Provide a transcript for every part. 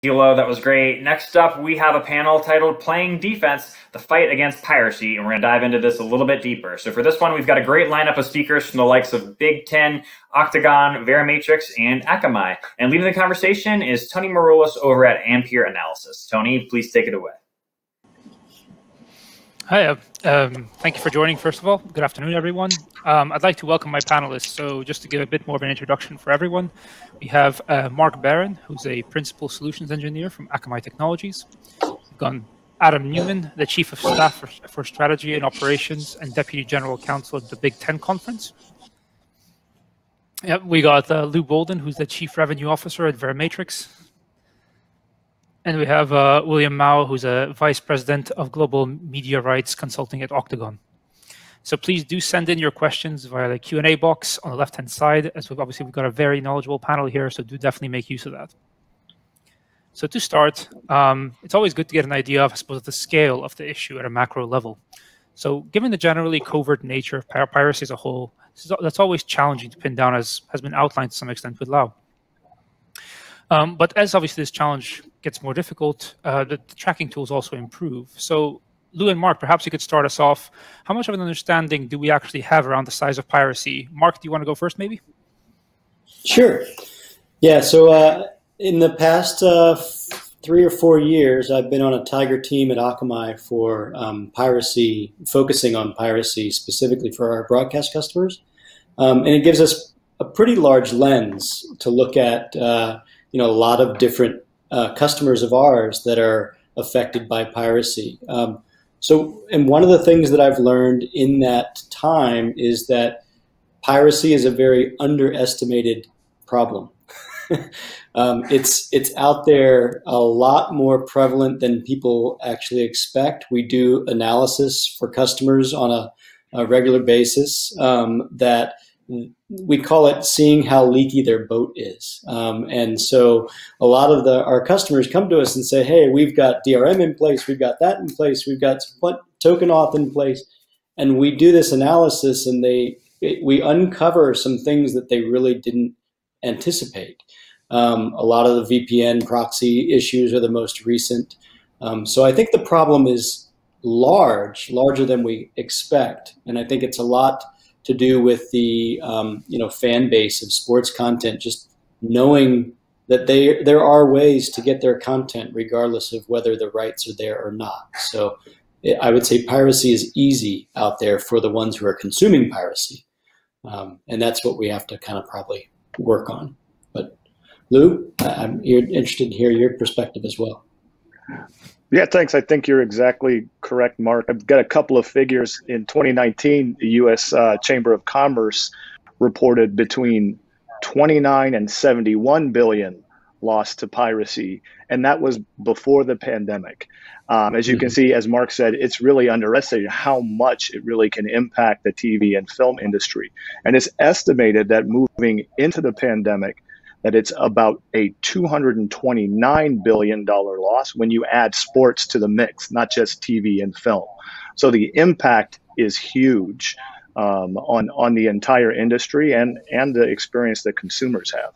Hello, that was great. Next up, we have a panel titled Playing Defense, the Fight Against Piracy, and we're going to dive into this a little bit deeper. So for this one, we've got a great lineup of speakers from the likes of Big Ten, Octagon, Verimatrix, and Akamai. And leading the conversation is Tony Maroulis over at Ampere Analysis. Tony, please take it away. Hi, thank you for joining, first of all. Good afternoon, everyone. I'd like to welcome my panelists. So just to give a bit more of an introduction for everyone, we have Mark Barron, who's a Principal Solutions Engineer from Akamai Technologies. We've got Adam Newman, the Chief of Staff for Strategy and Operations and Deputy General Counsel at the Big Ten Conference. Yep, we got Lou Bolden, who's the Chief Revenue Officer at Verimatrix. And we have William Mao, who's a Vice President of Global Media Rights Consulting at Octagon. So please do send in your questions via the Q&A box on the left-hand side, as we've got a very knowledgeable panel here, so do definitely make use of that. So to start, it's always good to get an idea of, I suppose, the scale of the issue at a macro level. So given the generally covert nature of piracy as a whole, that's always challenging to pin down, as has been outlined to some extent with Lau. But as obviously this challenge gets more difficult, the tracking tools also improve. So Lou and Mark, perhaps you could start us off. How much of an understanding do we actually have around the size of piracy? Mark, do you want to go first, maybe? Sure. Yeah, so in the past 3 or 4 years, I've been on a Tiger team at Akamai for piracy, focusing on piracy specifically for our broadcast customers. And it gives us a pretty large lens to look at a lot of different customers of ours that are affected by piracy. And one of the things that I've learned in that time is that piracy is a very underestimated problem. It's out there a lot more prevalent than people actually expect. We do analysis for customers on a regular basis that we call it seeing how leaky their boat is. And so a lot of our customers come to us and say, hey, we've got DRM in place, we've got that in place, we've got token auth in place. And we do this analysis and we uncover some things that they really didn't anticipate. A lot of the VPN proxy issues are the most recent. So I think the problem is larger than we expect. And I think it's a lot to do with the fan base of sports content, just knowing that there are ways to get their content regardless of whether the rights are there or not. So I would say piracy is easy out there for the ones who are consuming piracy. And that's what we have to kind of probably work on. But Lou, I'm interested to hear your perspective as well. Yeah, thanks. I think you're exactly correct, Mark. I've got a couple of figures. In 2019, the U.S. Chamber of Commerce reported between 29 and 71 billion lost to piracy, and that was before the pandemic. As you can see, as Mark said, it's really underestimated how much it really can impact the TV and film industry. And it's estimated that moving into the pandemic, that it's about a $229 billion loss when you add sports to the mix, not just TV and film. So the impact is huge on the entire industry and the experience that consumers have.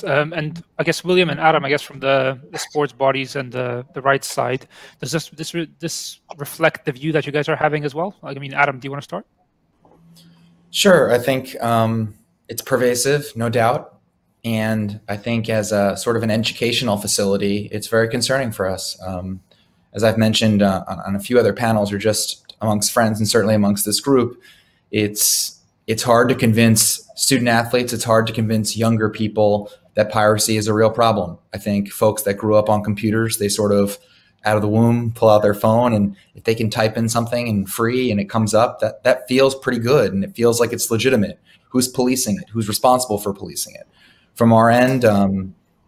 And I guess William and Adam, I guess from the sports bodies and the rights side, does this reflect the view that you guys are having as well? I mean, Adam, do you want to start? Sure. I think it's pervasive, no doubt. And I think as a sort of an educational facility, it's very concerning for us. As I've mentioned on a few other panels or just amongst friends and certainly amongst this group, it's hard to convince student athletes, it's hard to convince younger people that piracy is a real problem. I think folks that grew up on computers, they sort of out of the womb, pull out their phone, and if they can type in something and free and it comes up, that feels pretty good and it feels like it's legitimate. Who's policing it? Who's responsible for policing it? From our end,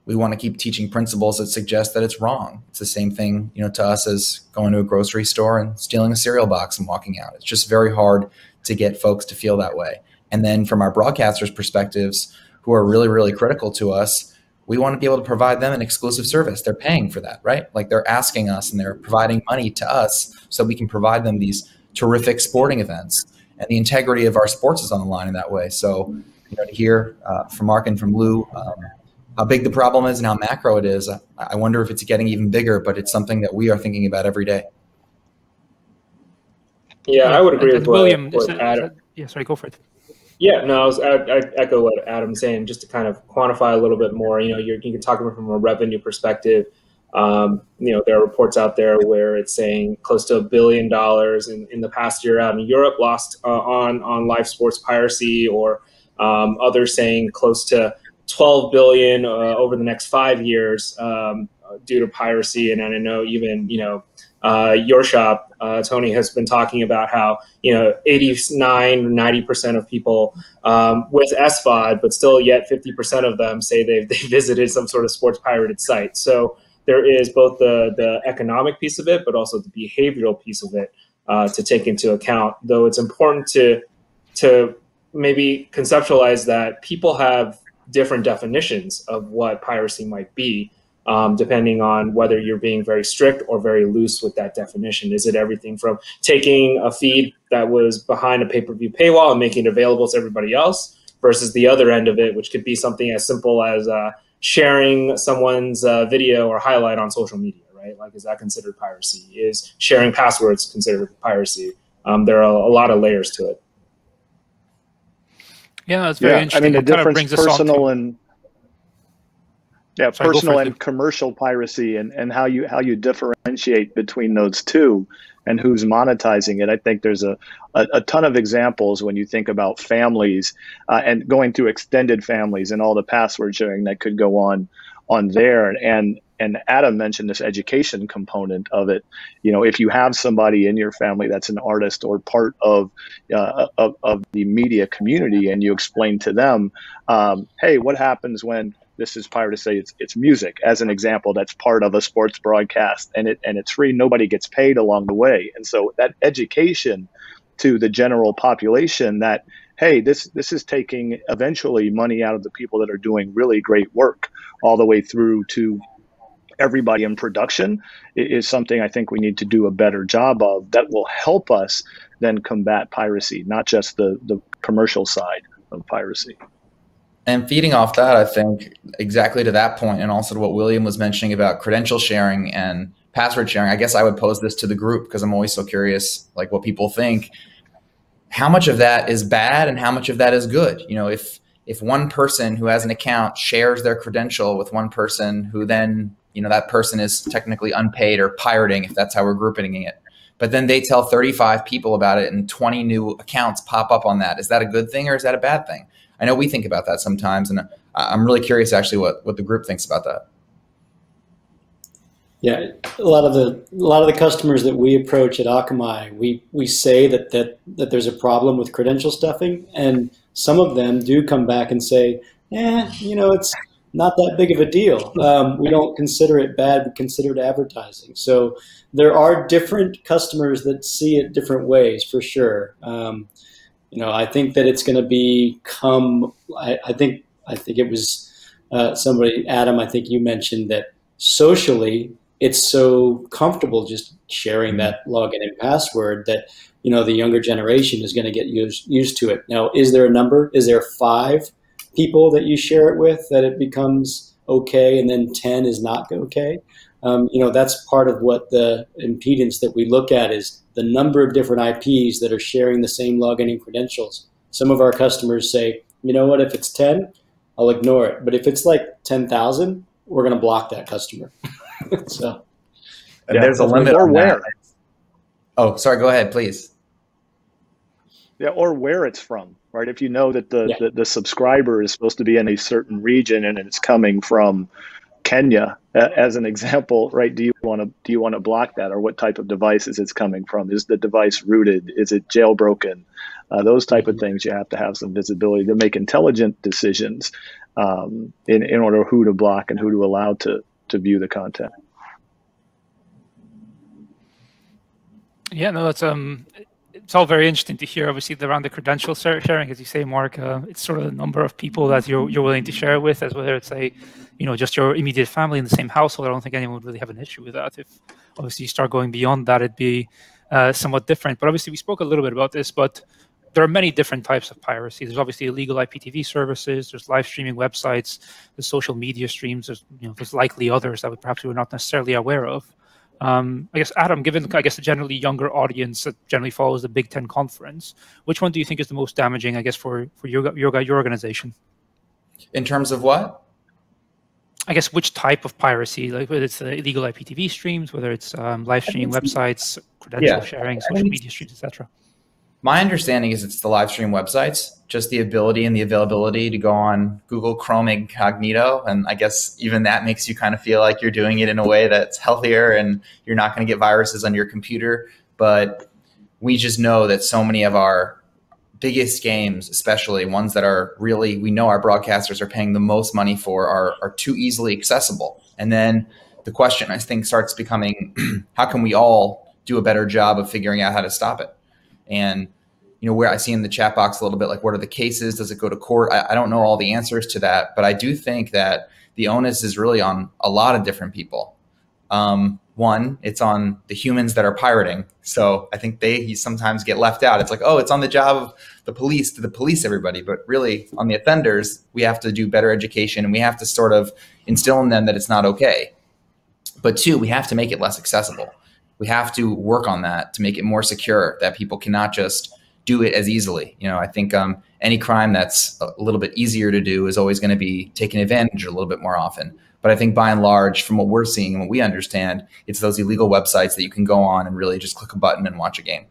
we want to keep teaching principles that suggest that it's wrong. It's the same thing, to us as going to a grocery store and stealing a cereal box and walking out. It's just very hard to get folks to feel that way. And then from our broadcasters' perspectives, who are really, really critical to us, we want to be able to provide them an exclusive service. They're paying for that, right? Like they're asking us and they're providing money to us so we can provide them these terrific sporting events. And the integrity of our sports is on the line in that way. So, to hear from Mark and from Lou, how big the problem is and how macro it is. I wonder if it's getting even bigger, but it's something that we are thinking about every day. Yeah, I would agree with William. what Adam. Yeah, sorry, go for it. Yeah, no, I echo what Adam's saying. Just to kind of quantify a little bit more, you can talk about it from a revenue perspective. There are reports out there where it's saying close to $1 billion in the past year out in Europe lost on live sports piracy, or others saying close to 12 billion over the next 5 years due to piracy. And I know even your shop, Tony, has been talking about how 89-90% of people with SVOD, but still yet 50% of them say they visited some sort of sports pirated site. So there is both the economic piece of it, but also the behavioral piece of it to take into account. Though it's important to maybe conceptualize that people have different definitions of what piracy might be, depending on whether you're being very strict or very loose with that definition. Is it everything from taking a feed that was behind a pay-per-view paywall and making it available to everybody else, versus the other end of it, which could be something as simple as sharing someone's video or highlight on social media, right? Like, is that considered piracy? Is sharing passwords considered piracy? There are a lot of layers to it. Yeah, that's very interesting. I mean, the difference personal and commercial piracy, and how you differentiate between those two and who's monetizing it. I think there's a ton of examples when you think about families and going through extended families and all the password sharing that could go on there. And Adam mentioned this education component of it. If you have somebody in your family that's an artist or part of the media community, and you explain to them, hey, what happens when this is piracy? It's music, as an example, that's part of a sports broadcast, and it's free. Nobody gets paid along the way. And so that education to the general population that, hey, this is taking eventually money out of the people that are doing really great work, all the way through to everybody in production, is something I think we need to do a better job of, that will help us then combat piracy, not just the commercial side of piracy. And feeding off that, I think exactly to that point, and also to what William was mentioning about credential sharing and password sharing, I guess I would pose this to the group, because I'm always so curious, like, what people think. How much of that is bad and how much of that is good? If one person who has an account shares their credential with one person who then, that person is technically unpaid or pirating, if that's how we're grouping it, but then they tell 35 people about it and 20 new accounts pop up on that. Is that a good thing or is that a bad thing? I know we think about that sometimes, and I'm really curious actually what the group thinks about that. Yeah, a lot of the customers that we approach at Akamai, we say that there's a problem with credential stuffing, and some of them do come back and say, it's not that big of a deal. We don't consider it bad, we consider it advertising. So there are different customers that see it different ways, for sure. I think that it's going to become, I think it was somebody, Adam, I think you mentioned that socially it's so comfortable just sharing that login and password that, the younger generation is going to get used to it. Now, is there a number? Is there 5 people that you share it with that it becomes okay, and then 10 is not okay? That's part of what the impedance that we look at is the number of different IPs that are sharing the same login and credentials. Some of our customers say, you know what, if it's 10, I'll ignore it. But if it's like 10,000, we're going to block that customer. So, and there's a limit on that. Oh, sorry, go ahead, please. Yeah, or where it's from, right? If you know that the subscriber is supposed to be in a certain region and it's coming from Kenya, as an example, right? Do you want to block that, or what type of devices it's coming from? Is the device rooted? Is it jailbroken? Those type of things you have to have some visibility to make intelligent decisions in order who to block and who to allow to view the content. Yeah, no, it's all very interesting to hear. Obviously, around the credential sharing, as you say, Mark, it's sort of the number of people that you're willing to share with, as whether it's just your immediate family in the same household. I don't think anyone would really have an issue with that. If obviously you start going beyond that, it'd be somewhat different. But obviously, we spoke a little bit about this. But there are many different types of piracy. There's obviously illegal IPTV services, there's live streaming websites, there's social media streams, there's likely others that perhaps we're not necessarily aware of. I guess, Adam, given, I guess, the generally younger audience that generally follows the Big Ten conference, which one do you think is the most damaging, I guess, for your organization? In terms of what? I guess which type of piracy, like whether it's illegal IPTV streams, whether it's live streaming websites, credential sharing, social media streams, etc. My understanding is it's the live stream websites, just the ability and the availability to go on Google Chrome incognito. And I guess even that makes you kind of feel like you're doing it in a way that's healthier and you're not going to get viruses on your computer. But we just know that so many of our biggest games, especially ones that are really, we know our broadcasters are paying the most money for, are too easily accessible. And then the question, I think, starts becoming, how can we all do a better job of figuring out how to stop it? And, where I see in the chat box a little bit, like, what are the cases? Does it go to court? I don't know all the answers to that, but I do think that the onus is really on a lot of different people. One, it's on the humans that are pirating. So I think they sometimes get left out. It's like, oh, it's on the job of the police to police everybody. But really, on the offenders, we have to do better education, and we have to sort of instill in them that it's not okay. But two, we have to make it less accessible. We have to work on that to make it more secure, that people cannot just do it as easily. I think any crime that's a little bit easier to do is always going to be taken advantage of a little bit more often. But I think by and large, from what we're seeing and what we understand, it's those illegal websites that you can go on and really just click a button and watch a game.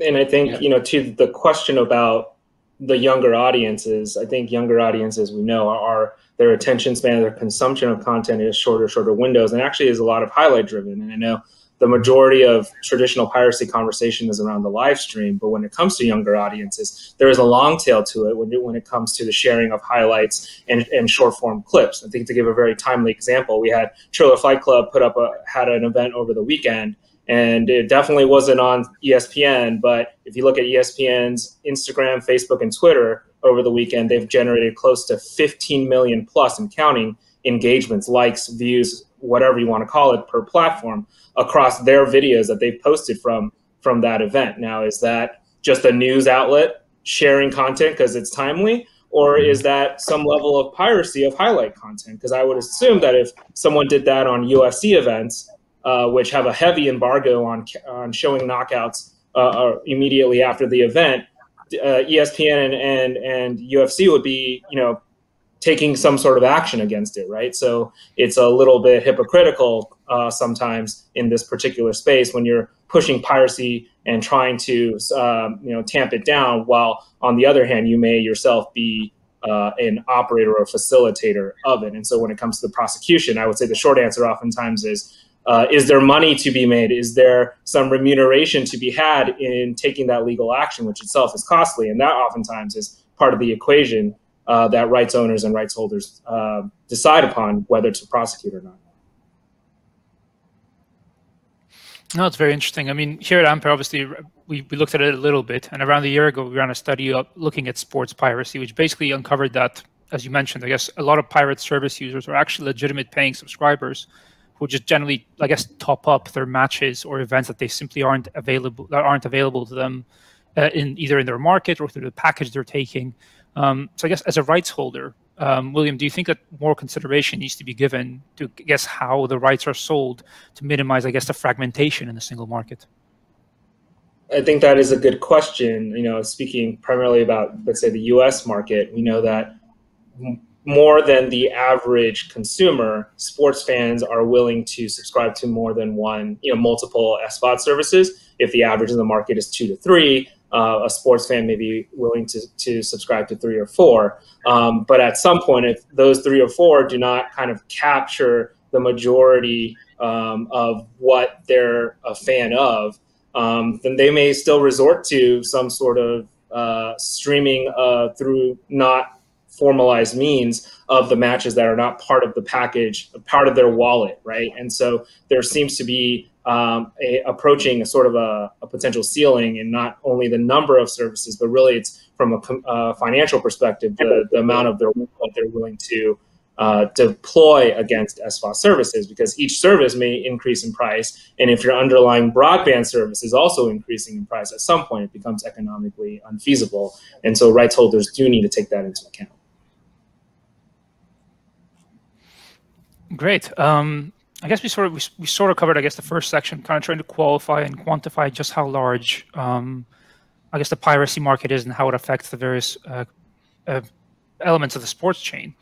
And I think, to the question about the younger audiences, I think younger audiences, we know, are their attention span, their consumption of content is shorter windows, and actually is a lot of highlight driven. And I know the majority of traditional piracy conversation is around the live stream, but when it comes to younger audiences, there is a long tail to it when it comes to the sharing of highlights and short form clips. I think, to give a very timely example, we had Trailer Fight Club had an event over the weekend, and it definitely wasn't on ESPN, but if you look at ESPN's Instagram, Facebook, and Twitter over the weekend, they've generated close to 15 million plus and counting engagements, likes, views, whatever you want to call it, per platform across their videos that they've posted from that event. Now, is that just a news outlet sharing content because it's timely, or is that some level of piracy of highlight content? Because I would assume that if someone did that on UFC events, which have a heavy embargo on showing knockouts immediately after the event, ESPN and UFC would be, taking some sort of action against it, right? So it's a little bit hypocritical sometimes in this particular space when you're pushing piracy and trying to, tamp it down, while on the other hand, you may yourself be an operator or facilitator of it. And so when it comes to the prosecution, I would say the short answer oftentimes is there money to be made? Is there some remuneration to be had in taking that legal action, which itself is costly? And that oftentimes is part of the equation that rights owners and rights holders decide upon whether to prosecute or not. No, it's very interesting. I mean, here at Ampere, obviously, we looked at it a little bit. And around a year ago, we ran a study looking at sports piracy, which basically uncovered that, as you mentioned, I guess a lot of pirate service users are actually legitimate paying subscribers who just generally, I guess, top up their matches or events that they simply aren't available to them either in their market or through the package they're taking. So I guess as a rights holder, William, do you think that more consideration needs to be given to, I guess, how the rights are sold to minimize, I guess, the fragmentation in the single market? I think that is a good question. Speaking primarily about, let's say, the U.S. market, we know that more than the average consumer, sports fans are willing to subscribe to more than one, multiple SVOD services. If the average in the market is 2 to 3, a sports fan may be willing to subscribe to 3 or 4. But at some point, if those 3 or 4 do not kind of capture the majority of what they're a fan of, then they may still resort to some sort of streaming through not formalized means of the matches that are not part of the package, part of their wallet, right? And so there seems to be approaching a sort of a potential ceiling in not only the number of services, but really it's from a financial perspective, the amount of their wallet they're willing to deploy against SFOS services, because each service may increase in price. And if your underlying broadband service is also increasing in price, at some point it becomes economically unfeasible. And so rights holders do need to take that into account. Great. I guess we sort of covered, I guess, the first section, kind of trying to qualify and quantify just how large, I guess, the piracy market is and how it affects the various elements of the sports chain.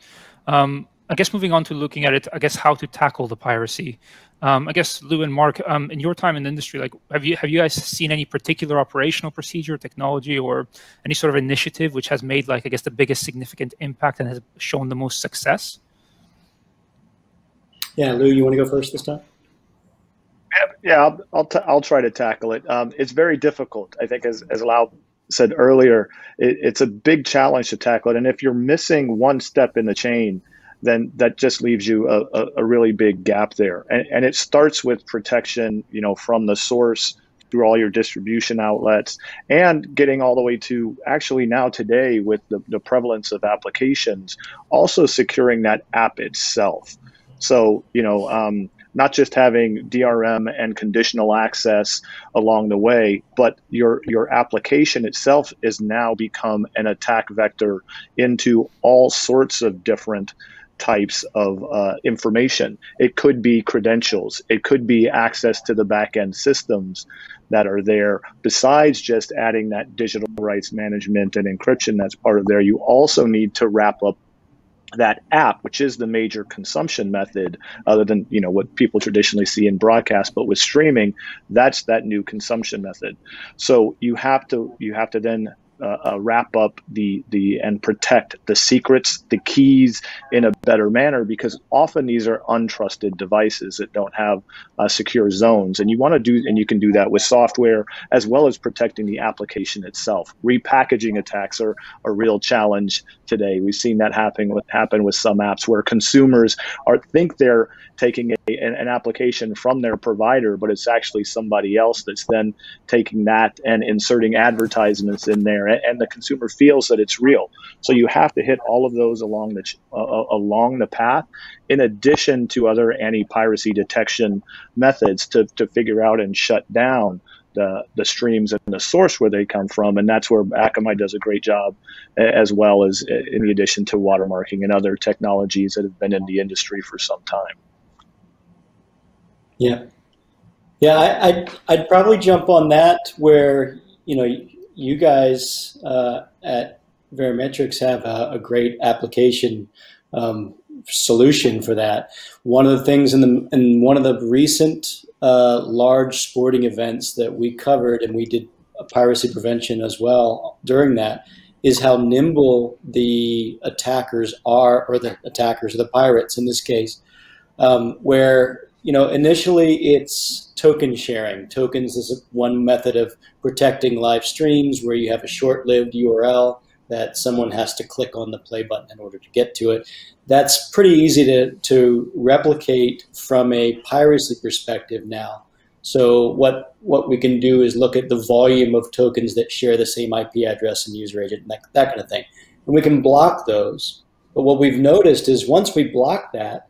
I guess moving on to looking at it, I guess, how to tackle the piracy. I guess, Lou and Mark, in your time in the industry, like, have you guys seen any particular operational procedure, technology, or any sort of initiative which has made, like, I guess, the biggest significant impact and has shown the most success? Yeah, Lou, you want to go first this time? Yeah, I'll try to tackle it. It's very difficult. I think, as Lau said earlier, it's a big challenge to tackle it. And if you're missing one step in the chain, then that just leaves you a really big gap there. And it starts with protection, from the source through all your distribution outlets, and getting all the way to actually now today with the prevalence of applications, also securing that app itself. So, not just having DRM and conditional access along the way, but your application itself is now become an attack vector into all sorts of different types of information. It could be credentials. It could be access to the back-end systems that are there. Besides just adding that digital rights management and encryption that's part of there, you also need to wrap up that app, which is the major consumption method, other than what people traditionally see in broadcast. But with streaming, that's that new consumption method. So you have to then wrap up and protect the secrets, the keys in a better manner, because often these are untrusted devices that don't have secure zones. And you can do that with software, as well as protecting the application itself. Repackaging attacks are a real challenge today. We've seen that happen with some apps where consumers think they're taking an application from their provider, but it's actually somebody else that's then taking that and inserting advertisements in there, and the consumer feels that it's real. So you have to hit all of those along the path, in addition to other anti-piracy detection methods to figure out and shut down the streams and the source where they come from. And that's where Akamai does a great job, as well as in addition to watermarking and other technologies that have been in the industry for some time. Yeah, I'd probably jump on that, where you guys at Verimetrics have a great application solution for that. One of the things in one of the recent large sporting events that we covered, and we did piracy prevention as well during that, is how nimble the attackers are, or the pirates in this case, where initially it's token sharing. Tokens is one method of protecting live streams, where you have a short-lived URL that someone has to click on the play button in order to get to it. That's pretty easy to replicate from a piracy perspective now. So what we can do is look at the volume of tokens that share the same IP address and user agent, and that kind of thing. And we can block those. But what we've noticed is once we block that,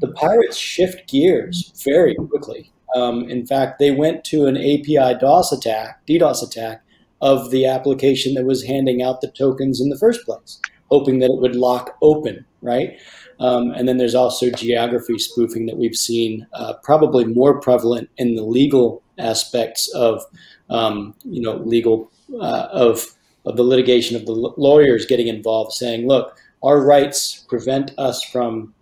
the pirates shift gears very quickly. In fact, they went to an API DDoS attack of the application that was handing out the tokens in the first place, hoping that it would lock open, right? And then there's also geography spoofing that we've seen, probably more prevalent in the legal aspects of, of the litigation, of the lawyers getting involved, saying, look, our rights prevent us from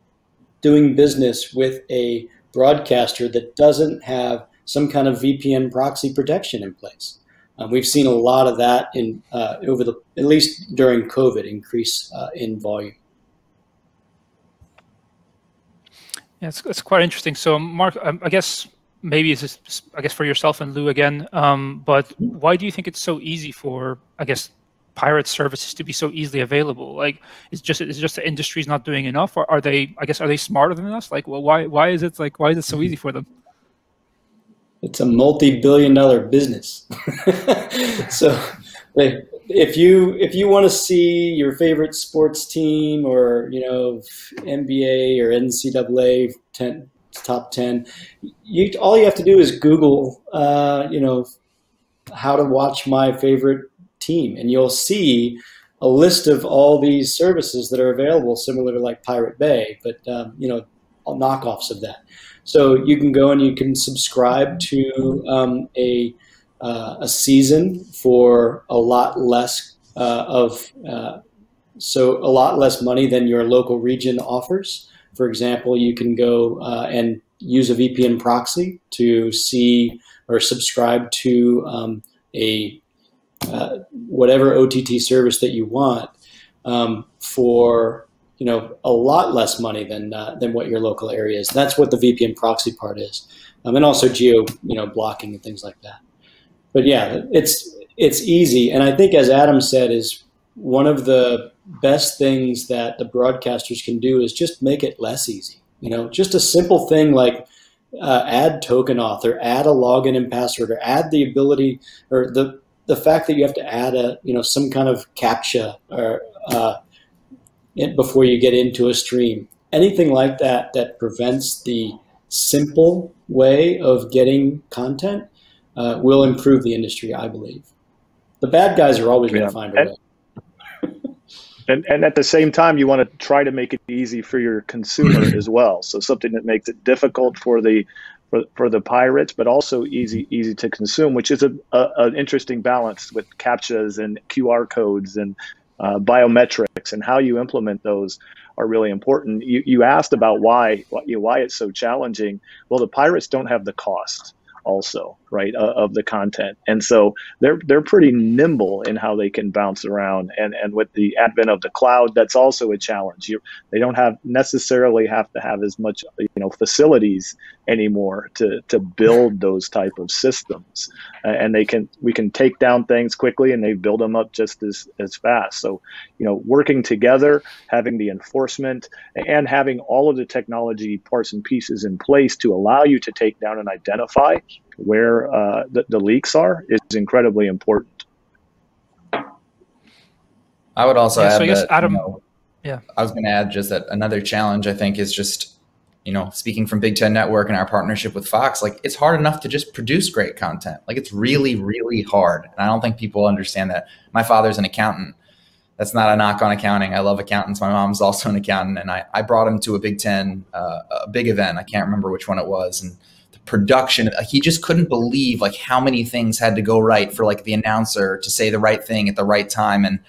doing business with a broadcaster that doesn't have some kind of VPN proxy protection in place. We've seen a lot of that at least during COVID, increase in volume. Yeah, it's quite interesting. So, Mark, I guess maybe it's just, for yourself and Lou again, but why do you think it's so easy for, pirate services to be so easily available? Like, it's just the industry's not doing enough, or are they smarter than us? Like, well, why is it so easy for them? It's a multi-billion-dollar business. So if you want to see your favorite sports team, or NBA or NCAA top 10, all you have to do is Google how to watch my favorite team, and you'll see a list of all these services that are available, similar to like Pirate Bay, but all knockoffs of that. So you can go and you can subscribe to a season for a lot less a lot less money than your local region offers. For example, you can go and use a VPN proxy to see or subscribe to whatever OTT service that you want for a lot less money than what your local area is. That's what the VPN proxy part is, and also geo blocking and things like that. But yeah, it's easy, and I think, as Adam said, is one of the best things that the broadcasters can do is just make it less easy. Just a simple thing like add token auth, or add a login and password, or add the ability, or the fact that you have to add some kind of CAPTCHA or before you get into a stream. Anything like that prevents the simple way of getting content will improve the industry, I believe. The bad guys are always going to find a way. And at the same time, you want to try to make it easy for your consumer as well. So something that makes it difficult for the pirates, but also easy to consume, which is an interesting balance with CAPTCHAs and QR codes and biometrics, and how you implement those are really important. You asked about why it's so challenging. Well, the pirates don't have the cost also, right, of the content, and so they're pretty nimble in how they can bounce around. And with the advent of the cloud, that's also a challenge. They don't necessarily have to have as much facilities anymore to build those type of systems, and we can take down things quickly, and they build them up just as fast. So working together, having the enforcement, and having all of the technology parts and pieces in place to allow you to take down and identify where the leaks are is incredibly important. I would also add so I guess, that, Adam, I was going to add just that another challenge, I think, is just, speaking from Big Ten Network and our partnership with Fox, like, it's hard enough to just produce great content. Like, it's really, really hard. And I don't think people understand that. My father's an accountant. That's not a knock on accounting. I love accountants. My mom's also an accountant. And I brought him to a Big Ten, a big event. I can't remember which one it was. And the production, he just couldn't believe like how many things had to go right for like the announcer to say the right thing at the right time. And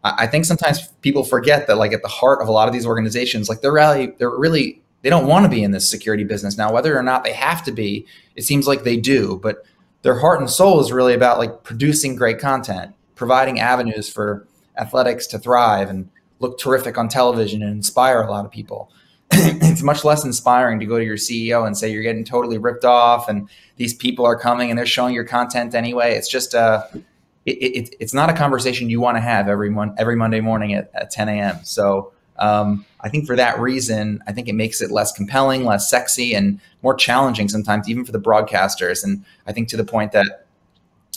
I think sometimes people forget that, like, at the heart of a lot of these organizations, like, they don't want to be in this security business. Now, whether or not they have to be, it seems like they do, but their heart and soul is really about like producing great content, providing avenues for athletics to thrive and look terrific on television and inspire a lot of people. It's much less inspiring to go to your CEO and say you're getting totally ripped off and these people are coming and they're showing your content anyway. It's just it's not a conversation you want to have every Monday morning at 10 a.m. So I think for that reason, I think it makes it less compelling, less sexy, and more challenging sometimes, even for the broadcasters. And I think to the point that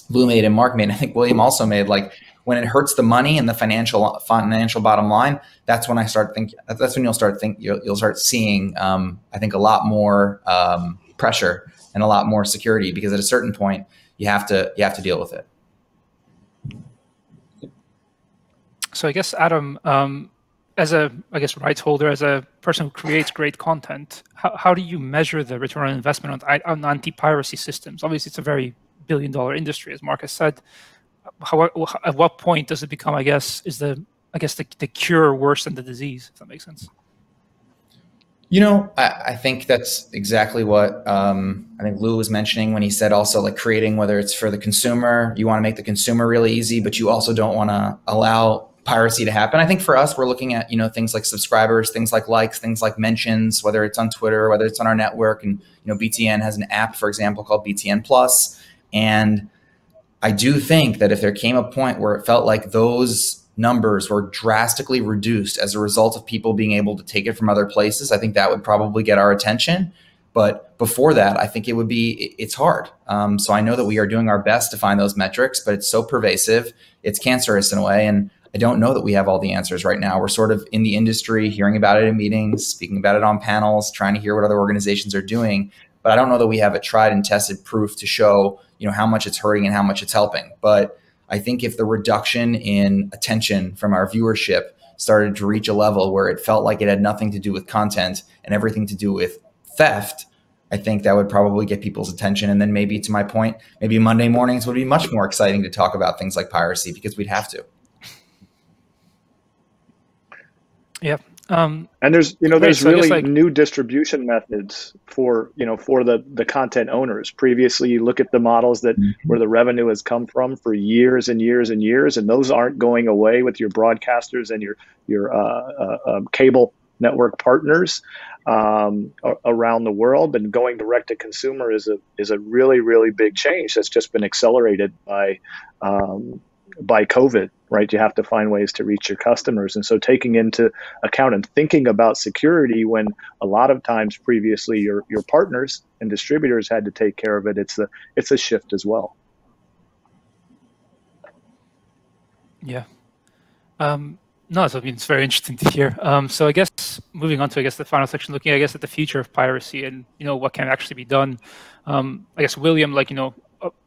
Lou made and Mark made, I think William also made, like, when it hurts the money and the financial bottom line, that's when you'll start seeing, I think, a lot more pressure and a lot more security, because at a certain point you have to deal with it. So I guess, Adam, as a rights holder, as a person who creates great content, how do you measure the return on investment on anti-piracy systems? Obviously, it's a very billion-dollar industry, as Marcus said. At what point does it become, is the cure worse than the disease, if that makes sense? I think that's exactly what I think Lou was mentioning when he said also, like, creating, whether it's for the consumer, you want to make the consumer really easy, but you also don't want to allow piracy to happen. I think for us, we're looking at, things like subscribers, things like likes, things like mentions, whether it's on Twitter, whether it's on our network. And, BTN has an app, for example, called BTN Plus. And I do think that if there came a point where it felt like those numbers were drastically reduced as a result of people being able to take it from other places, I think that would probably get our attention. But before that, I think it's hard. So I know that we are doing our best to find those metrics, but it's so pervasive. it's cancerous in a way. And I don't know that we have all the answers right now. We're sort of in the industry, hearing about it in meetings, speaking about it on panels, trying to hear what other organizations are doing. But I don't know that we have a tried and tested proof to show, how much it's hurting and how much it's helping. But I think if the reduction in attention from our viewership started to reach a level where it felt like it had nothing to do with content and everything to do with theft, I think that would probably get people's attention. And then maybe, to my point, maybe Monday mornings would be much more exciting to talk about things like piracy because we'd have to. Yeah. And there's really like, new distribution methods for the content owners. Previously, you look at the models that where the revenue has come from for years and years and years, and those aren't going away with your broadcasters and your cable network partners around the world. And going direct to consumer is a really, really big change that's just been accelerated by COVID, right? You have to find ways to reach your customers. And so taking into account and thinking about security when a lot of times previously your partners and distributors had to take care of it, it's a shift as well. Yeah. No, so it's very interesting to hear. So I guess moving on to the final section, looking at the future of piracy and what can actually be done. I guess William,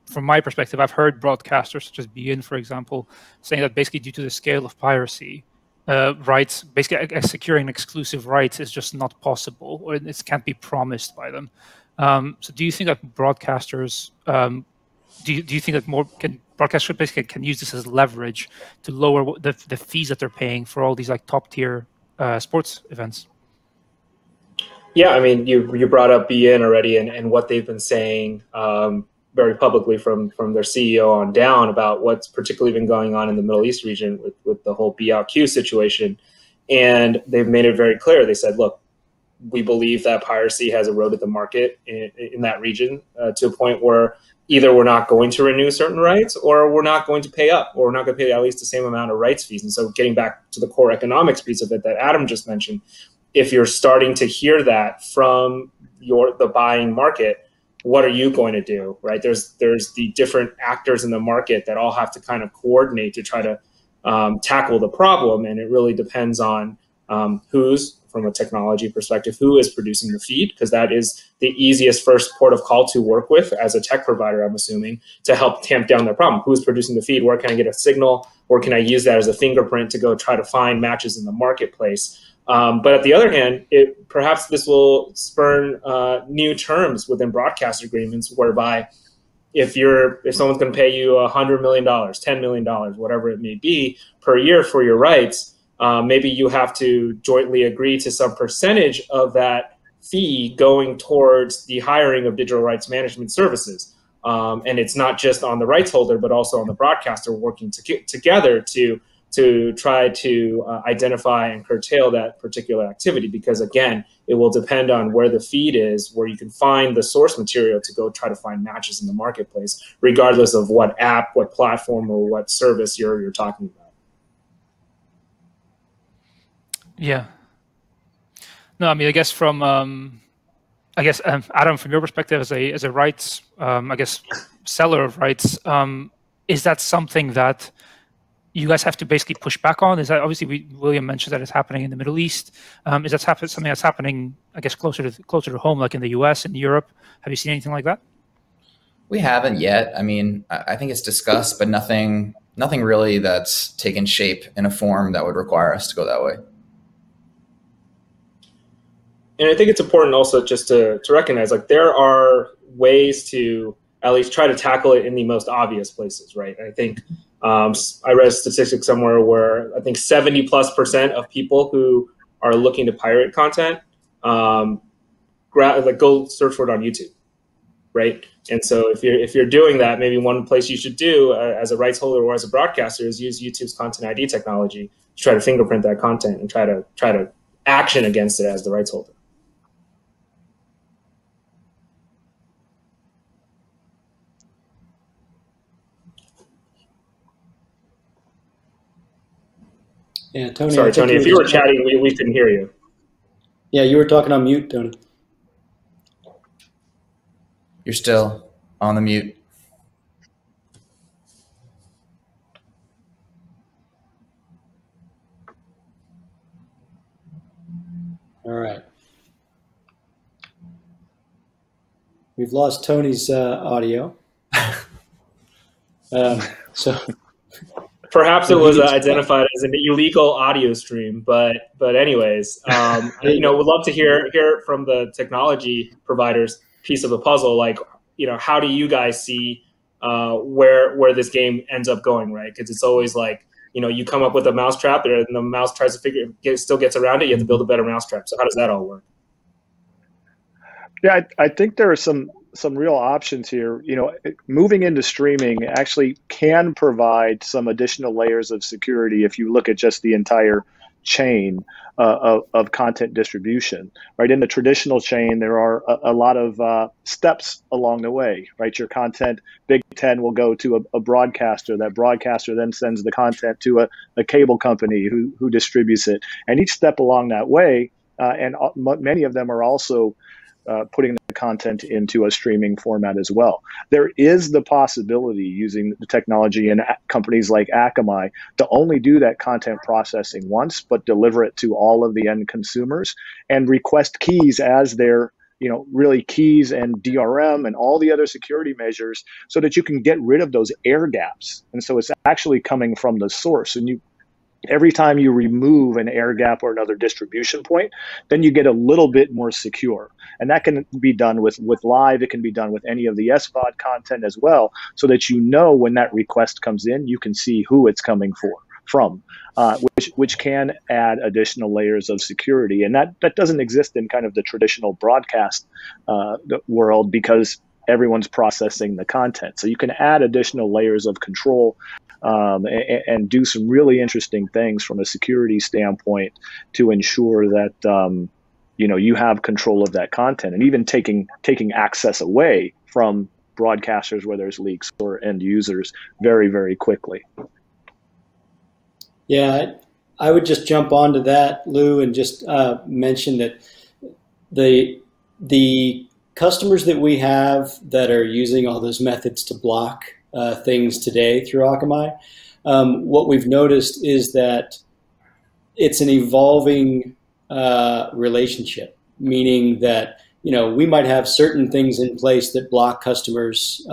from my perspective, I've heard broadcasters such as BN, for example, saying that basically due to the scale of piracy, rights, basically securing exclusive rights is just not possible, or it can't be promised by them. So do you think that broadcasters, do you think that broadcasters basically can use this as leverage to lower the fees that they're paying for all these top tier sports events? Yeah, I mean, you brought up BN already and what they've been saying very publicly from their CEO on down about what's particularly been going on in the Middle East region with the whole BLQ situation. And they've made it very clear. They said, look, we believe that piracy has eroded the market in that region to a point where either we're not going to renew certain rights or we're not going to pay up, or we're not going to pay at least the same amount of rights fees. And so getting back to the core economics piece of it that Adam just mentioned, if you're starting to hear that from the buying market, what are you going to do, right? There's the different actors in the market that all have to kind of coordinate to try to tackle the problem. And it really depends on who's, from a technology perspective, who is producing the feed, because that is the easiest first port of call to work with as a tech provider, I'm assuming, to help tamp down their problem. Who's producing the feed? Where can I get a signal? Or can I use that as a fingerprint to go try to find matches in the marketplace? But at the other hand, perhaps this will spurn new terms within broadcast agreements, whereby if someone's going to pay you $100 million, $10 million, whatever it may be per year for your rights, maybe you have to jointly agree to some percentage of that fee going towards the hiring of digital rights management services. And it's not just on the rights holder, but also on the broadcaster working together to try to identify and curtail that particular activity, because again, it will depend on where the feed is, where you can find the source material to go try to find matches in the marketplace, regardless of what app, what platform, or what service you're talking about. Yeah. No, I mean, I guess from Adam, from your perspective as a rights, seller of rights, is that something that you guys have to basically push back on? Is that obviously William mentioned that it's happening in the Middle East? Is that something that's happening, I guess, closer to home, like in the US and Europe? Have you seen anything like that? We haven't yet. I mean, I think it's discussed, but nothing really that's taken shape in a form that would require us to go that way. And I think it's important also just to recognize, there are ways to at least try to tackle it in the most obvious places, right? I think I read a statistic somewhere where I think 70+% of people who are looking to pirate content go search for it on YouTube, right? And so if you're doing that, maybe one place you should do as a rights holder or as a broadcaster is use YouTube's Content ID technology to try to fingerprint that content and try to action against it as the rights holder. Yeah, Tony. Sorry, Tony, if you were chatting, we couldn't hear you. Yeah, you were talking on mute, Tony. You're still on the mute. All right. We've lost Tony's audio. So perhaps it was identified as an illegal audio stream, but anyways, would love to hear from the technology providers piece of the puzzle. Like, how do you guys see where this game ends up going, right? Because it's always like, you come up with a mousetrap and the mouse tries to still gets around it. You have to build a better mousetrap. So how does that all work? Yeah, I think there are some real options here. Moving into streaming actually can provide some additional layers of security if you look at just the entire chain of content distribution, right? In the traditional chain, there are a lot of steps along the way, right? Your content, Big Ten will go to a broadcaster. That broadcaster then sends the content to a cable company who distributes it. And each step along that way, and many of them are also putting the content into a streaming format as well. There is the possibility using the technology in companies like Akamai to only do that content processing once, but deliver it to all of the end consumers and request keys as their really keys and DRM and all the other security measures so that you can get rid of those air gaps. And so it's actually coming from the source. And every time you remove an air gap or another distribution point, then you get a little bit more secure. And that can be done with live. It can be done with any of the SVOD content as well, so that when that request comes in, you can see who it's coming from, which can add additional layers of security. And that doesn't exist in kind of the traditional broadcast world, because everyone's processing the content. So you can add additional layers of control and do some really interesting things from a security standpoint to ensure that you have control of that content, and even taking access away from broadcasters where there's leaks or end users very, very quickly. Yeah, I would just jump onto that, Lou, and just mention that the customers that we have that are using all those methods to block things today through Akamai, what we've noticed is that it's an evolving relationship, meaning that we might have certain things in place that block customers,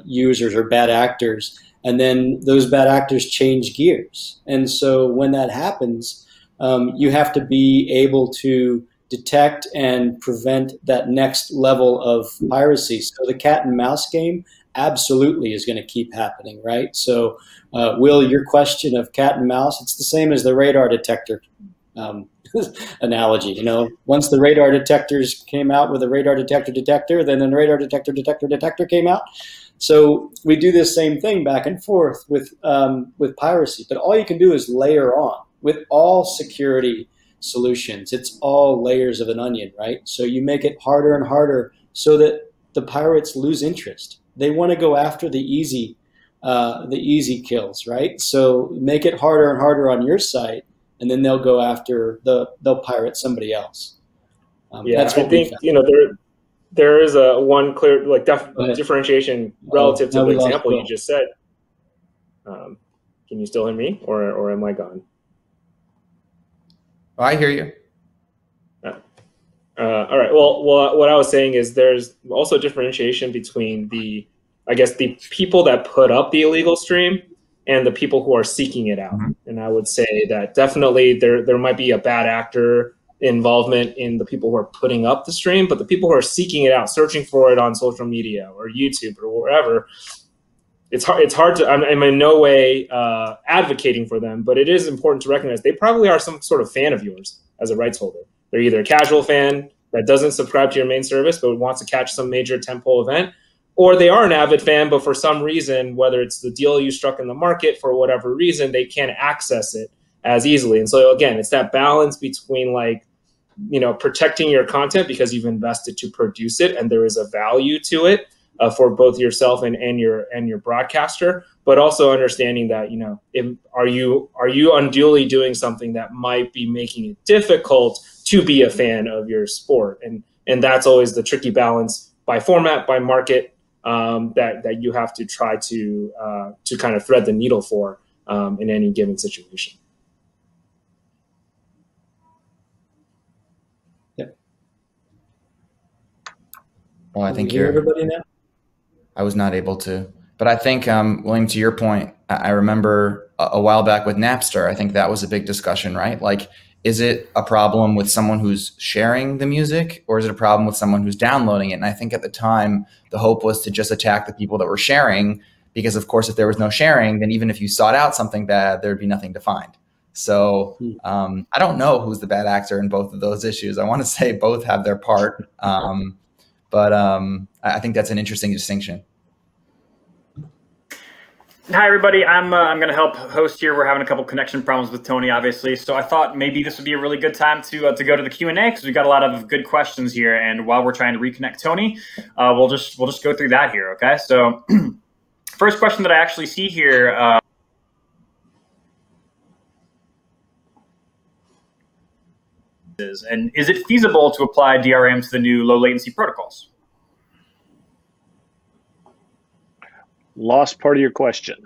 users, or bad actors, and then those bad actors change gears. And so when that happens, you have to be able to detect and prevent that next level of piracy. So the cat and mouse game absolutely is going to keep happening, right? So Will, your question of cat and mouse, it's the same as the radar detector analogy. Once the radar detectors came out with a radar detector, then the radar detector came out. So we do this same thing back and forth with piracy, but all you can do is layer on with all security solutions. It's all layers of an onion, right? So you make it harder and harder so that the pirates lose interest. They want to go after the easy kills, right? So make it harder and harder on your site, and then they'll go after they'll pirate somebody else. That's what I think. There is one clear differentiation relative to the example you just said. Can you still hear me, or am I gone? Oh, I hear you. All right. Well, what I was saying is there's also differentiation between the people that put up the illegal stream and the people who are seeking it out. Mm-hmm. And I would say that definitely there might be a bad actor involvement in the people who are putting up the stream, but the people who are seeking it out, searching for it on social media or YouTube or wherever, it's hard to, I'm in no way advocating for them, but it is important to recognize they probably are some sort of fan of yours as a rights holder. They're either a casual fan that doesn't subscribe to your main service but wants to catch some major tentpole event, or they are an avid fan, but for some reason, whether it's the deal you struck in the market, for whatever reason, they can't access it as easily. And so again, it's that balance between protecting your content because you've invested to produce it and there is a value to it for both yourself and your broadcaster, but also understanding that, are you unduly doing something that might be making it difficult to be a fan of your sport? And that's always the tricky balance by format, by market, that you have to try to kind of thread the needle for in any given situation. Well, I Can think you hear everybody now? I was not able to. But I think, William, to your point, I remember a while back with Napster, I think that was a big discussion, right? Like, is it a problem with someone who's sharing the music, or is it a problem with someone who's downloading it? And I think at the time, the hope was to just attack the people that were sharing, because of course, if there was no sharing, then even if you sought out something bad, there'd be nothing to find. So I don't know who's the bad actor in both of those issues. I want to say both have their part, but I think that's an interesting distinction. Hi, everybody. I'm going to help host here. We're having a couple connection problems with Tony, obviously. So I thought maybe this would be a really good time to go to the Q&A, because we've got a lot of good questions here. And while we're trying to reconnect Tony, we'll just go through that here. OK, so first question that I actually see here. And is it feasible to apply DRM to the new low latency protocols? Lost part of your question.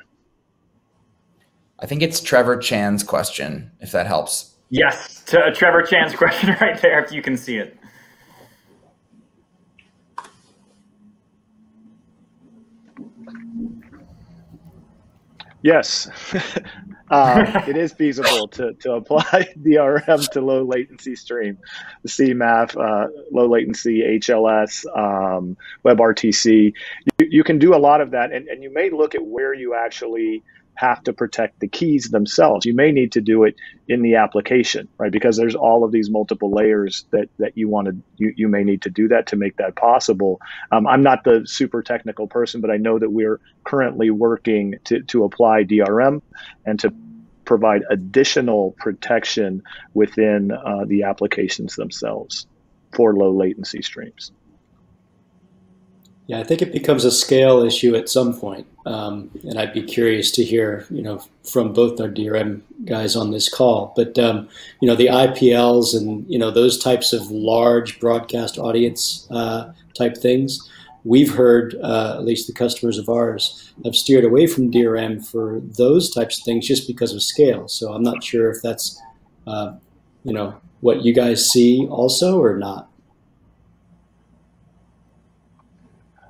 I think it's Trevor Chan's question, if that helps. Yes, to Trevor Chan's question right there, if you can see it. Yes, it is feasible to apply DRM to low latency stream, the CMAF, low latency, HLS, WebRTC. You can do a lot of that, and you may look at where you actually have to protect the keys themselves. You may need to do it in the application, right? Because there's all of these multiple layers that you may need to do that to make that possible. I'm not the super technical person, but I know that we're currently working to apply DRM and to provide additional protection within the applications themselves for low latency streams. Yeah, I think it becomes a scale issue at some point, and I'd be curious to hear, from both our DRM guys on this call. But the IPLs and those types of large broadcast audience type things, we've heard, at least the customers of ours, have steered away from DRM for those types of things just because of scale. So I'm not sure if that's what you guys see also or not.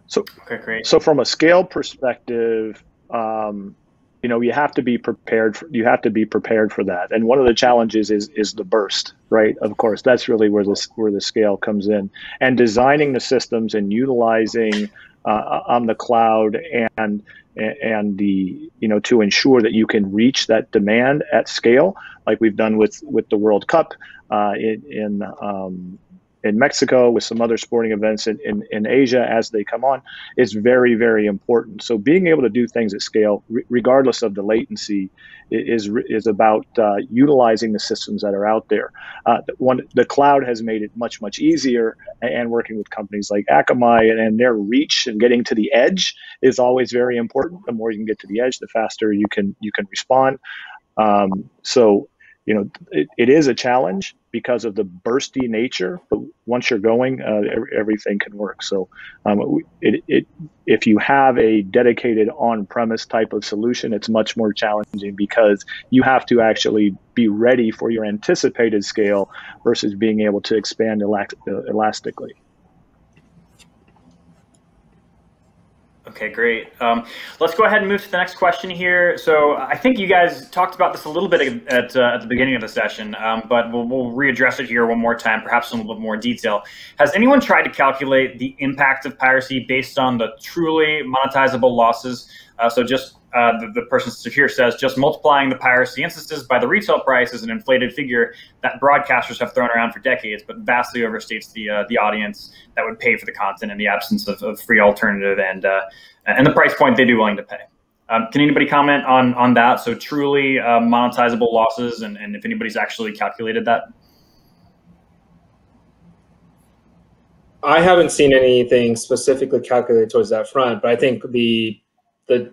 So, okay, great. So from a scale perspective, you have to be prepared. You have to be prepared for that. And one of the challenges is the burst, right? Of course, that's really where the scale comes in. And designing the systems and utilizing on the cloud and the to ensure that you can reach that demand at scale, like we've done with the World Cup in Mexico, with some other sporting events in Asia as they come on, is very, very important. So being able to do things at scale, regardless of the latency, is about utilizing the systems that are out there. The cloud has made it much, much easier, and working with companies like Akamai and their reach and getting to the edge is always very important. The more you can get to the edge, the faster you can respond. So it is a challenge because of the bursty nature, but once you're going, everything can work. So if you have a dedicated on-premise type of solution, it's much more challenging because you have to actually be ready for your anticipated scale versus being able to expand elastically. Okay, great. Let's go ahead and move to the next question here. So I think you guys talked about this a little bit at the beginning of the session, but we'll readdress it here one more time, perhaps in a little bit more detail. Has anyone tried to calculate the impact of piracy based on the truly monetizable losses? So just the person here says, just multiplying the piracy instances by the retail price is an inflated figure that broadcasters have thrown around for decades, but vastly overstates the audience that would pay for the content in the absence of free alternative and the price point they'd be willing to pay. Can anybody comment on that? So truly monetizable losses, and if anybody's actually calculated that? I haven't seen anything specifically calculated towards that front, but I think the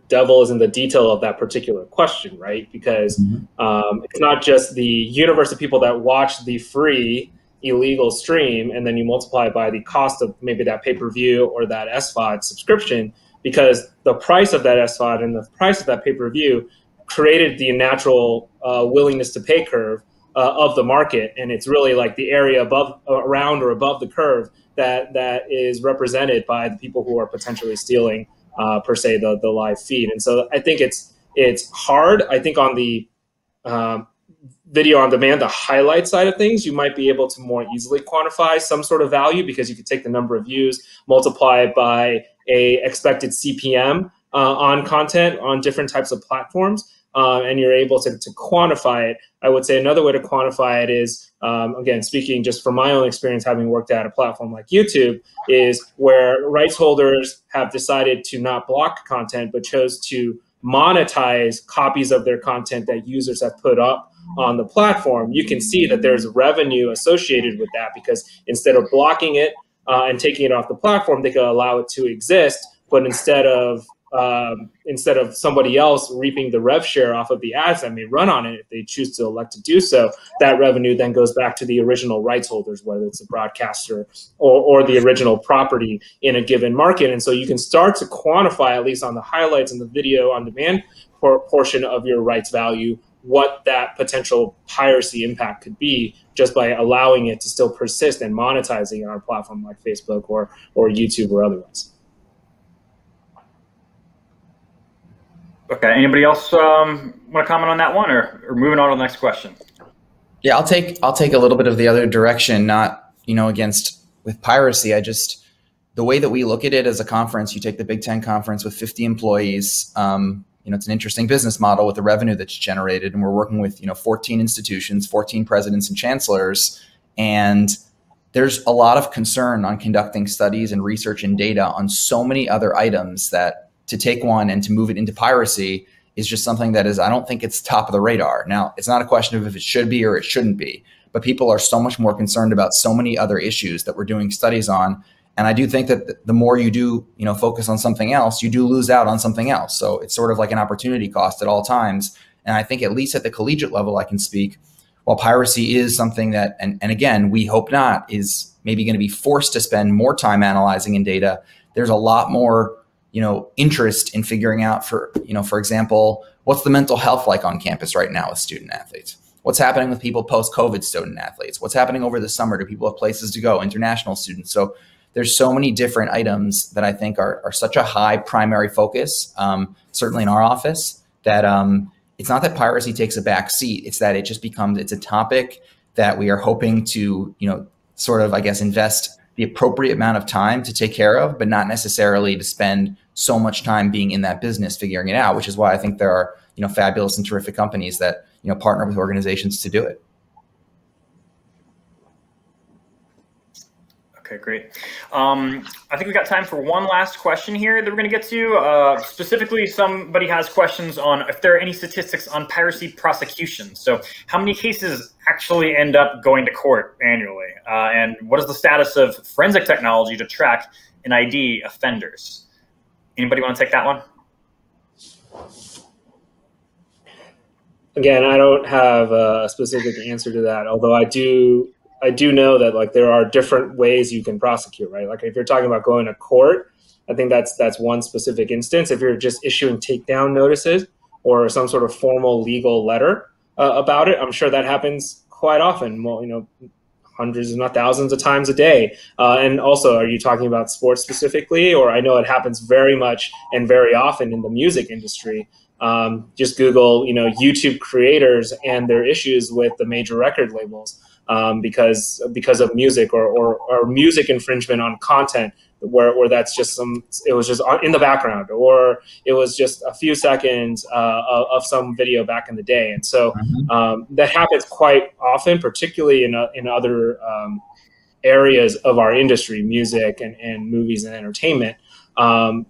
devil is in the detail of that particular question, right? Because it's not just the universe of people that watch the free illegal stream, and then you multiply it by the cost of maybe that pay-per-view or that SVOD subscription, because the price of that SVOD and the price of that pay-per-view created the natural willingness to pay curve of the market, and it's really like the area around or above the curve that is represented by the people who are potentially stealing, per se, the live feed. And so I think it's hard. I think on the video on demand, the highlight side of things, you might be able to more easily quantify some sort of value, because you could take the number of views, multiply it by a expected CPM on content on different types of platforms, and you're able to quantify it. I would say another way to quantify it is, again, speaking just from my own experience, having worked at a platform like YouTube, is where rights holders have decided to not block content, but chose to monetize copies of their content that users have put up on the platform. You can see that there's revenue associated with that, because instead of blocking it and taking it off the platform, they could allow it to exist, but instead of somebody else reaping the rev share off of the ads that may run on it, if they choose to elect to do so, that revenue then goes back to the original rights holders, whether it's a broadcaster or the original property in a given market. And so you can start to quantify, at least on the highlights and the video on demand portion of your rights value, what that potential piracy impact could be, just by allowing it to still persist and monetizing on a platform like Facebook or YouTube or otherwise. Okay. Anybody else want to comment on that one, or moving on to the next question? Yeah, I'll take a little bit of the other direction, not, against with piracy. The way that we look at it as a conference, you take the Big Ten conference with 50 employees, it's an interesting business model with the revenue that's generated. And we're working with, 14 institutions, 14 presidents and chancellors. And there's a lot of concern on conducting studies and research and data on so many other items that to take one and to move it into piracy is just something that I don't think it's top of the radar. Now, it's not a question of if it should be or it shouldn't be, but people are so much more concerned about so many other issues that we're doing studies on. And I do think that the more you do, focus on something else, you do lose out on something else. So it's sort of like an opportunity cost at all times. And I think at least at the collegiate level, I can speak, while piracy is something that, and again, we hope not, is maybe going to be forced to spend more time analyzing in data, there's a lot more interest in figuring out, for example, what's the mental health like on campus right now with student athletes? What's happening with people post-COVID student athletes? What's happening over the summer? Do people have places to go? International students. So there's so many different items that I think are such a high primary focus, certainly in our office, that it's not that piracy takes a back seat. It's that it just becomes, it's a topic that we are hoping to, sort of, I guess, invest the appropriate amount of time to take care of, but not necessarily to spend so much time being in that business figuring it out, which is why I think there are, fabulous and terrific companies that, partner with organizations to do it. Okay, great. I think we got time for one last question here that we're going to get to. Specifically, somebody has questions on if there are any statistics on piracy prosecutions. So how many cases actually end up going to court annually? And what is the status of forensic technology to track and ID offenders? Anybody want to take that one? Again, I don't have a specific answer to that, although I do know that, like, there are different ways you can prosecute, right? Like, if you're talking about going to court, I think that's one specific instance. If you're just issuing takedown notices or some sort of formal legal letter about it, I'm sure that happens quite often. Well, hundreds, if not thousands of times a day. And also, are you talking about sports specifically? Or I know it happens very much and very often in the music industry. Just Google, YouTube creators and their issues with the major record labels. Because of music or music infringement on content where that's just it was just in the background, or it was just a few seconds of some video back in the day. And so that happens quite often, particularly in other areas of our industry, music and movies and entertainment.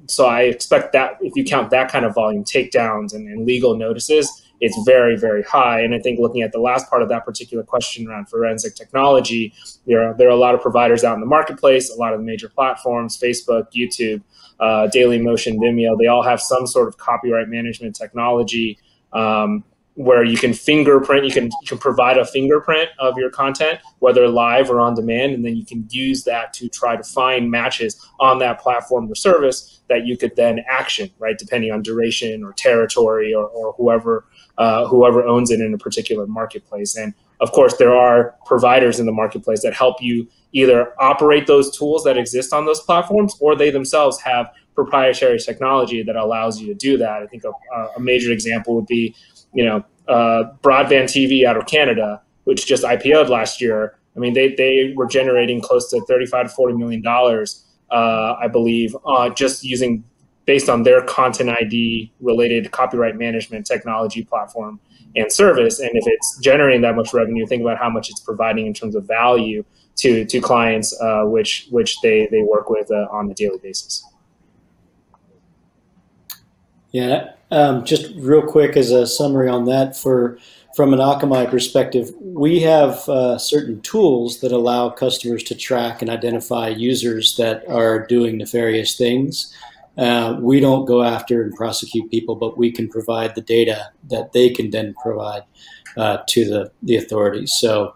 So I expect that if you count that kind of volume, takedowns and legal notices, it's very, very high. And I think looking at the last part of that particular question around forensic technology, there are a lot of providers out in the marketplace, a lot of the major platforms, Facebook, YouTube, Dailymotion, Vimeo, they all have some sort of copyright management technology where you can fingerprint, you can provide a fingerprint of your content, whether live or on demand, and then you can use that to try to find matches on that platform or service that you could then action, right, depending on duration or territory or whoever owns it in a particular marketplace. And Of course, there are providers in the marketplace that help you either operate those tools that exist on those platforms, or they themselves have proprietary technology that allows you to do that. I think a major example would be, Broadband TV out of Canada, which just IPO'd last year. I mean, they were generating close to $35 to $40 million, I believe, just using based on their Content ID related copyright management technology platform and service. And if it's generating that much revenue, think about how much it's providing in terms of value to clients, which they work with on a daily basis. Yeah, just real quick as a summary on that, from an Akamai perspective, we have certain tools that allow customers to track and identify users that are doing nefarious things. We don't go after and prosecute people, but we can provide the data that they can then provide to the authorities. So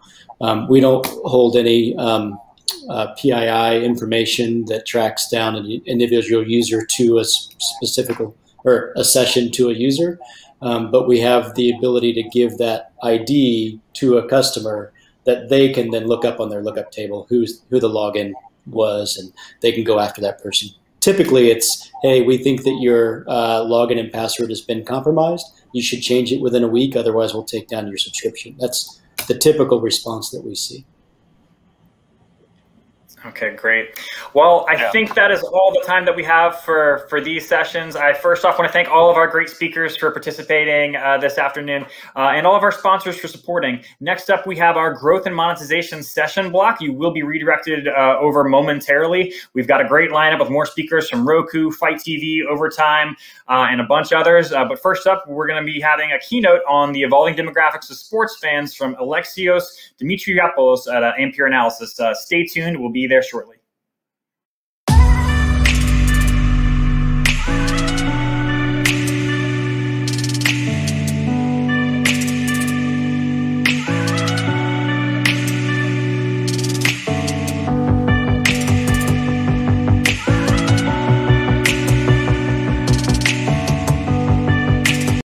we don't hold any PII information that tracks down an individual user to a specific or a session to a user, but we have the ability to give that ID to a customer that they can then look up on their lookup table who the login was, and they can go after that person. Typically, it's, hey, we think that your login and password has been compromised. You should change it within a week, otherwise we'll take down your subscription. That's the typical response that we see. Okay, great. Well, I think that is all the time that we have for these sessions. I first off want to thank all of our great speakers for participating this afternoon, and all of our sponsors for supporting. Next up, we have our growth and monetization session block. You will be redirected over momentarily. We've got a great lineup of more speakers from Roku, Fight TV, Overtime, and a bunch of others. But first up, we're going to be having a keynote on the evolving demographics of sports fans from Alexios Dimitriopoulos at Ampere Analysis. Stay tuned. We'll be there shortly.